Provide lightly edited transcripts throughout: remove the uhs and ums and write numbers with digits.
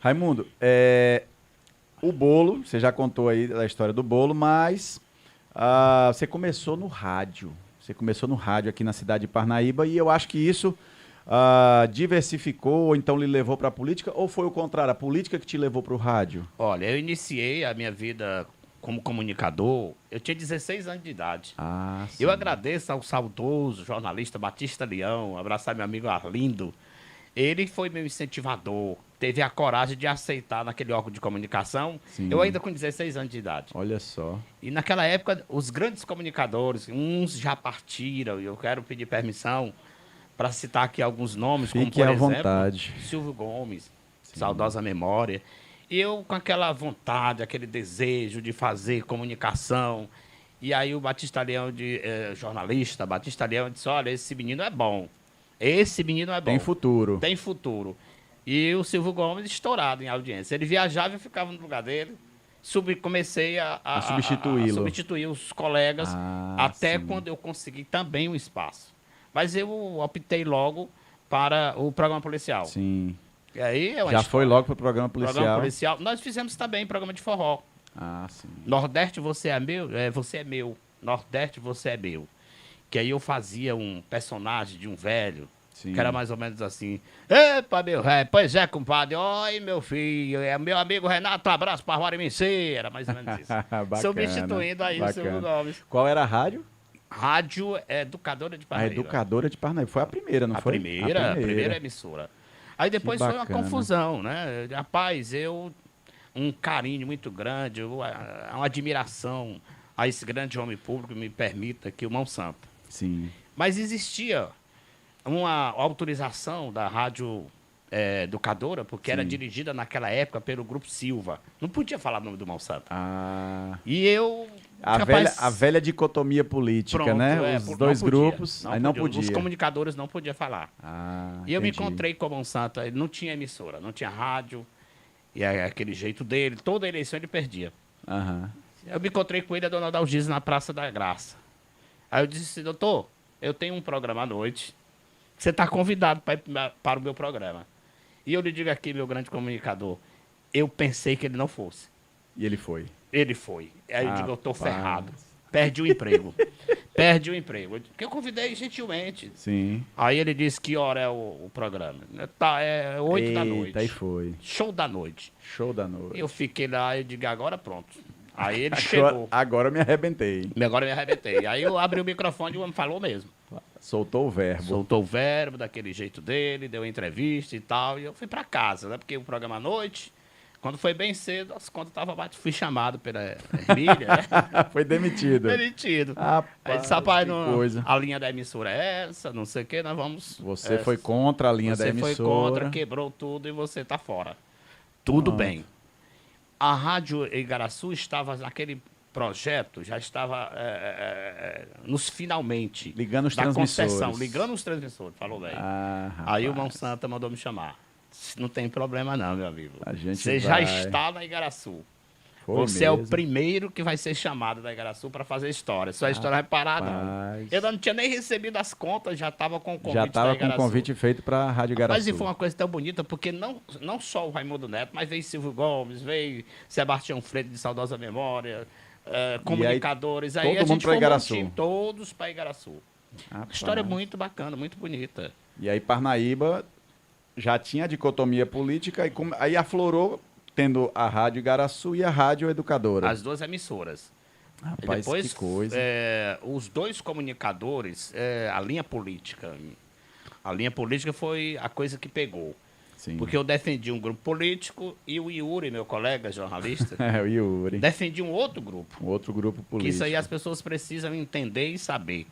Raimundo, o bolo, você já contou aí a história do bolo, mas você começou no rádio. Você começou no rádio aqui na cidade de Parnaíba e eu acho que isso diversificou ou então lhe levou para a política ou foi o contrário, a política que te levou para o rádio? Olha, eu iniciei a minha vida como comunicador, eu tinha 16 anos de idade. Ah, sim. Eu agradeço ao saudoso jornalista Batista Leão, abraçar meu amigo Arlindo. Ele foi meu incentivador, teve a coragem de aceitar naquele órgão de comunicação, Sim. eu ainda com 16 anos de idade. Olha só. E naquela época, os grandes comunicadores, uns já partiram, e eu quero pedir permissão para citar aqui alguns nomes, como, Fique por à exemplo, vontade. Silvio Gomes, saudosa memória. E eu com aquela vontade, aquele desejo de fazer comunicação. E aí o Batista Leão, jornalista, Batista Leão disse, olha, esse menino é bom. Esse menino é bom. Tem futuro. Tem futuro. E o Silvio Gomes estourado em audiência. Ele viajava e eu ficava no lugar dele. Comecei a substituí-lo. substituir os colegas até sim. quando eu consegui também um espaço. Mas eu optei logo para o programa policial. Sim. E aí Já foi logo para o programa policial? Programa policial. Nós fizemos também programa de forró. Ah, sim. Nordeste, você é meu? Você é meu. Nordeste, você é meu. Que aí eu fazia um personagem de um velho, Sim. que era mais ou menos assim. Epa, meu velho, pois é, compadre. Oi, meu filho, é meu amigo Renato, um abraço para Guarimici. Era mais ou menos isso. Bacana, Substituindo aí o Silvio Gomes. Qual era a rádio? Rádio Educadora de Parnaíba. A Educadora de Parnaíba. Foi a primeira, não foi? A primeira emissora. Aí depois foi uma bacana. confusão, né? Rapaz, um carinho muito grande, uma admiração a esse grande homem público, me permita aqui, o Mão Santo. Sim. Mas existia uma autorização da Rádio Educadora, porque era dirigida naquela época pelo Grupo Silva. Não podia falar o nome do Mão Santo. E eu... A velha dicotomia política, pronto, né? Os dois grupos, aí não podia. Os comunicadores não podiam falar. E eu me entendi. encontrei com o Mão Santo, ele não tinha emissora, não tinha rádio, e é aquele jeito dele, toda eleição ele perdia. Eu me encontrei com ele, a dona Dalgisa, na Praça da Graça. Aí eu disse, doutor, eu tenho um programa à noite, você está convidado para o meu programa. E eu lhe digo aqui, meu grande comunicador, eu pensei que ele não fosse. E ele foi. Ele foi. Aí eu digo, eu estou ferrado. Perdi o emprego. Perdi o emprego. Porque eu convidei gentilmente. Sim. Aí ele disse que hora é o programa. Tá, é 8 da noite. Aí foi. Show da noite. Show da noite. Eu fiquei lá e digo, agora pronto. Aí ele chegou. Agora eu me arrebentei. Agora eu me arrebentei. Aí eu abri o microfone e o homem falou mesmo. Soltou o verbo. Soltou o verbo daquele jeito dele, deu entrevista e tal. E eu fui pra casa, né? Porque o programa à noite, quando foi bem cedo, as contas estavam baixas. Fui chamado pela Emília, né? Foi demitido. Demitido. Aí disse, rapaz, a linha da emissora é essa, não sei o que, nós vamos... Você foi contra a linha da emissora. Você foi contra, quebrou tudo e você tá fora. Tudo bem. A Rádio Igaraçu estava naquele projeto, já estava nos finalmente. Ligando os da transmissores. concessão, ligando os transmissores, falou bem. Aí o Mão Santa mandou me chamar. Não tem problema não, meu amigo. Você já está na Igaraçu. Você é o primeiro que vai ser chamado da Igaraçu para fazer história. Sua história vai parar, não. Eu não tinha nem recebido as contas, já estava com o convite da Igaraçu. Já estava com o convite feito para a Rádio Igaraçu. Mas foi uma coisa tão bonita, porque não só o Raimundo Neto, mas veio Silvio Gomes, veio Sebastião Freire, de saudosa memória, comunicadores. Aí a gente formou um time, todos para Igaraçu. História muito bacana, muito bonita. E aí Parnaíba já tinha a dicotomia política, e aí aflorou tendo a Rádio Igaraçu e a Rádio Educadora. As duas emissoras. Rapaz, depois, que coisa. Os dois comunicadores, a linha política foi a coisa que pegou. Sim. Porque eu defendi um grupo político e o Yuri, meu colega jornalista, o Yuri, defendia um outro grupo. Um outro grupo político. Que isso aí as pessoas precisam entender e saber.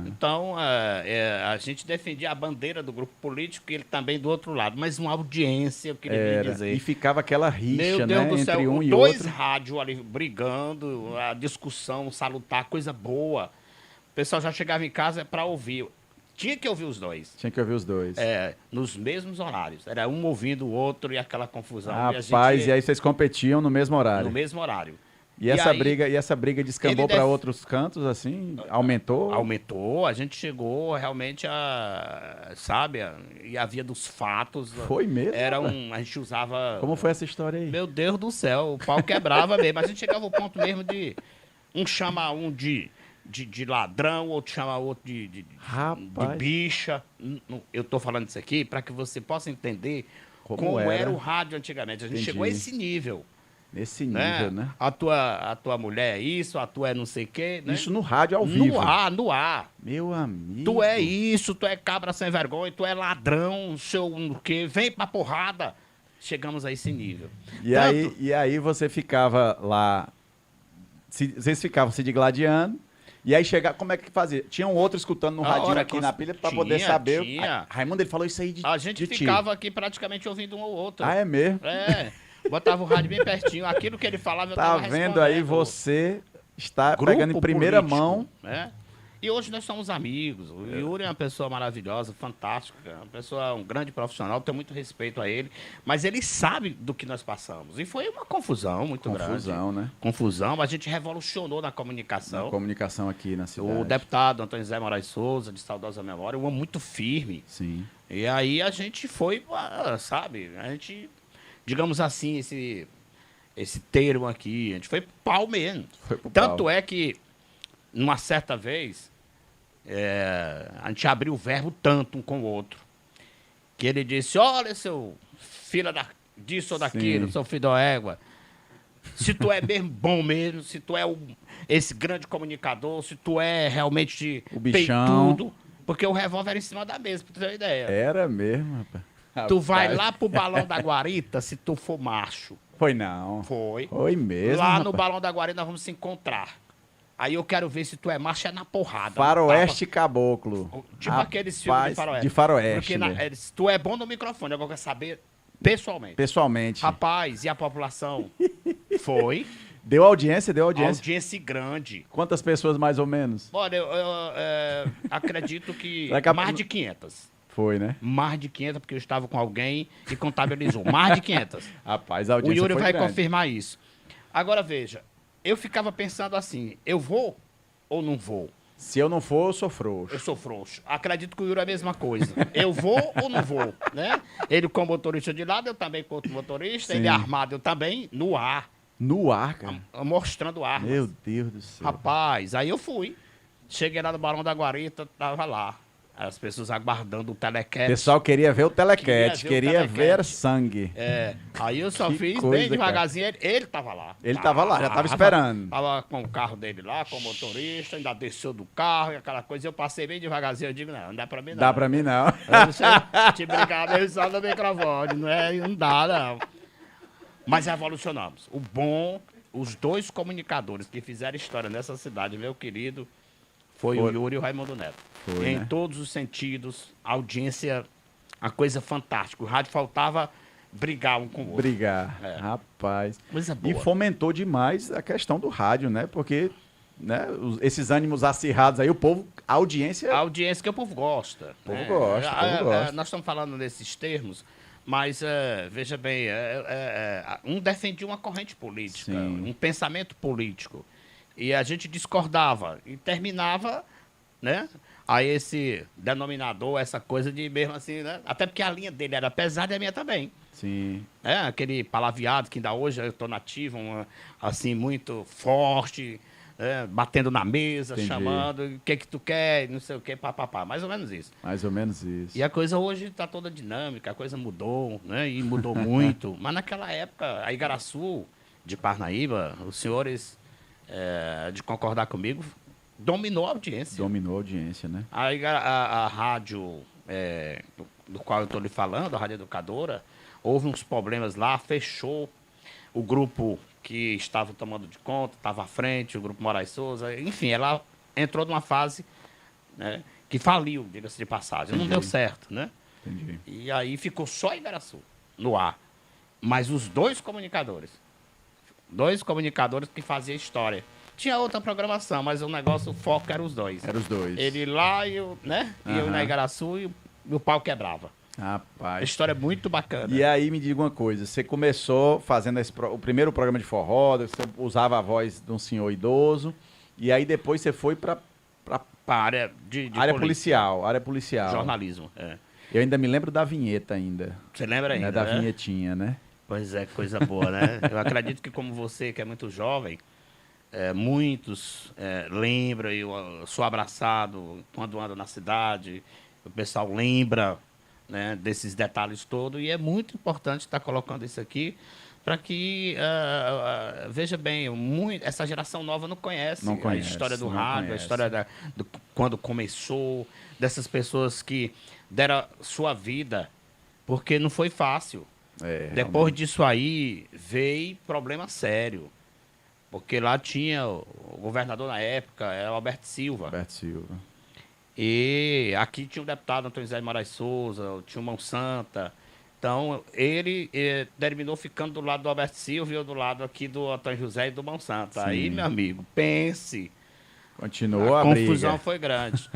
Então, a gente defendia a bandeira do grupo político e ele também do outro lado. Mas uma audiência, eu queria dizer. E ficava aquela rixa, meu Deus do céu, entre um e outro. Dois rádios ali brigando, a discussão, salutar, coisa boa. O pessoal já chegava em casa para ouvir. Tinha que ouvir os dois. Tinha que ouvir os dois. Nos mesmos horários. Era um ouvindo o outro e aquela confusão. Rapaz, e aí vocês competiam no mesmo horário? No mesmo horário. E essa briga descambou para outros cantos, assim? Aumentou? Aumentou, a gente chegou realmente sabe, e a via dos fatos. Foi mesmo? A gente usava... Como foi essa história aí? Meu Deus do céu, o pau quebrava mesmo. A gente chegava ao ponto mesmo de chamar um de ladrão, outro chamar outro de bicha. Eu tô falando isso aqui para que você possa entender como era o rádio antigamente. A gente chegou a esse nível. Nesse nível, né? A tua mulher é isso, a tua é não sei o quê. Né? Isso no rádio ao vivo. No ar. Meu amigo. Tu é isso, tu é cabra sem vergonha, tu é ladrão, seu o quê, vem pra porrada. Chegamos a esse nível. E aí você ficava lá, vocês ficavam se digladiando, e aí chegava, como é que fazia? Tinha um outro escutando no radinho aqui na pilha pra poder saber. Raimundo, ele falou isso aí a gente ficava aqui praticamente ouvindo um ou outro. Ah, é mesmo? É. Botava o rádio bem pertinho. Aquilo que ele falava, eu tava respondendo. Tá vendo aí, você está pegando em primeira mão. Né? E hoje nós somos amigos. O Yuri é uma pessoa maravilhosa, fantástica. Um grande profissional, tenho muito respeito a ele. Mas ele sabe do que nós passamos. E foi uma confusão muito grande. Confusão, né? Confusão. A gente revolucionou na comunicação. Na comunicação aqui na cidade. O deputado Antônio Zé Moraes Souza, de saudosa memória, um homem muito firme. Sim. E aí a gente foi, sabe, a gente... Digamos assim, esse termo aqui, a gente foi pro pau mesmo. Tanto é que, numa certa vez, a gente abriu o verbo tanto um com o outro, que ele disse, olha, seu filho disso ou daquilo, seu filho da égua, se tu é mesmo bom mesmo, se tu é esse grande comunicador, se tu é realmente o bichão, peitudo, porque o revólver era em cima da mesa, pra tu ter uma ideia. Era mesmo, rapaz. Tu vai lá pro Balão da Guarita se tu for macho. Foi não. Foi. Foi mesmo, Lá rapaz. no Balão da Guarita nós vamos se encontrar. Aí eu quero ver se tu é macho, é na porrada. Faroeste Caboclo. Tipo aqueles filmes de faroeste. De faroeste. Porque se tu é bom no microfone, eu quero saber pessoalmente. Pessoalmente. Rapaz, e a população? Foi. Deu audiência? Audiência grande. Quantas pessoas mais ou menos? Olha, eu acredito que mais de 500. Foi, né? Mais de 500, porque eu estava com alguém e contabilizou. Mais de 500. Rapaz, a audiência o Yuri vai grande. confirmar isso. Agora, veja, eu ficava pensando assim, eu vou ou não vou? Se eu não for, eu sou frouxo. Eu sou frouxo. Acredito que o Yuri é a mesma coisa. Eu vou ou não vou, né? Ele com motorista de lado, eu também com outro motorista. Sim. Ele armado, eu também, no ar. No ar, cara? Mostrando armas. Meu Deus do céu. Rapaz, aí eu fui. Cheguei lá no Barão da Guarita, tava lá. As pessoas aguardando o telecat. O pessoal queria ver o telecat, queria ver sangue. Aí eu só fiz bem devagarzinho. Ele tava lá. Ele tava lá, já tava esperando. Tava com o carro dele lá, com o motorista, ainda desceu do carro e aquela coisa. Eu passei bem devagarzinho, eu digo, não dá pra mim não. Dá pra mim não. Eu não sei te brincar mesmo só no microfone, não dá não. Mas revolucionamos. Os dois comunicadores que fizeram história nessa cidade, meu querido, foi o Yuri e o Raimundo Neto. Foi, em né? todos os sentidos, a audiência, a coisa fantástica. O rádio faltava brigar um com o outro. Brigar, rapaz. Coisa boa. E fomentou demais a questão do rádio, né? Porque né, esses ânimos acirrados aí, a audiência... A audiência que o povo gosta. O povo gosta. Nós estamos falando nesses termos, mas veja bem, um defendia uma corrente política, um pensamento político. E a gente discordava e terminava, né? Aí esse denominador, essa coisa de mesmo assim, né? Até porque a linha dele era pesada e a minha também. Sim. Aquele palavreado que ainda hoje eu estou nativo, assim, muito forte, batendo na mesa, Entendi. chamando, o que tu quer, não sei o que, papapá. Mais ou menos isso. Mais ou menos isso. E a coisa hoje está toda dinâmica, a coisa mudou, né? E mudou muito. Mas naquela época, a Igaraçu de Parnaíba, os senhores, de concordar comigo, dominou a audiência. Dominou a audiência, né? A rádio do qual eu estou lhe falando, a Rádio Educadora, houve uns problemas lá, fechou o grupo que estava tomando de conta, estava à frente, o grupo Moraes Souza, enfim, ela entrou numa fase, né, que faliu, diga-se de passagem. Entendi. Não deu certo, né? Entendi. E aí ficou só Igaraçu no ar. Mas os dois comunicadores que faziam história. Tinha outra programação, mas o negócio, o foco era os dois. Era os dois. Ele lá e eu, né? E eu na Igaraçu e o pau quebrava. Rapaz. A história é muito bacana. E aí me diga uma coisa, você começou fazendo o primeiro programa de forró, você usava a voz de um senhor idoso, e aí depois você foi para a área de área policial. Jornalismo, Eu ainda me lembro da vinheta ainda. Você lembra ainda, né? Da vinhetinha, né? Pois é, coisa boa, né? Eu acredito que como você, que é muito jovem, muitos lembram, eu sou abraçado quando ando na cidade, o pessoal lembra, né, desses detalhes todos, e é muito importante estar colocando isso aqui para que, veja bem, essa geração nova não conhece a história do rádio, a história quando começou, dessas pessoas que deram sua vida, porque não foi fácil. Depois disso aí, veio problema sério. Porque lá tinha o governador na época, era o Alberto Silva. E aqui tinha o deputado Antônio José de Moraes Souza, tinha o Mão Santa. Então, ele terminou ficando do lado do Alberto Silva e eu do lado aqui do Antônio José e do Mão Santa. Sim. Aí, meu amigo, pense. Continuou a briga. confusão foi grande.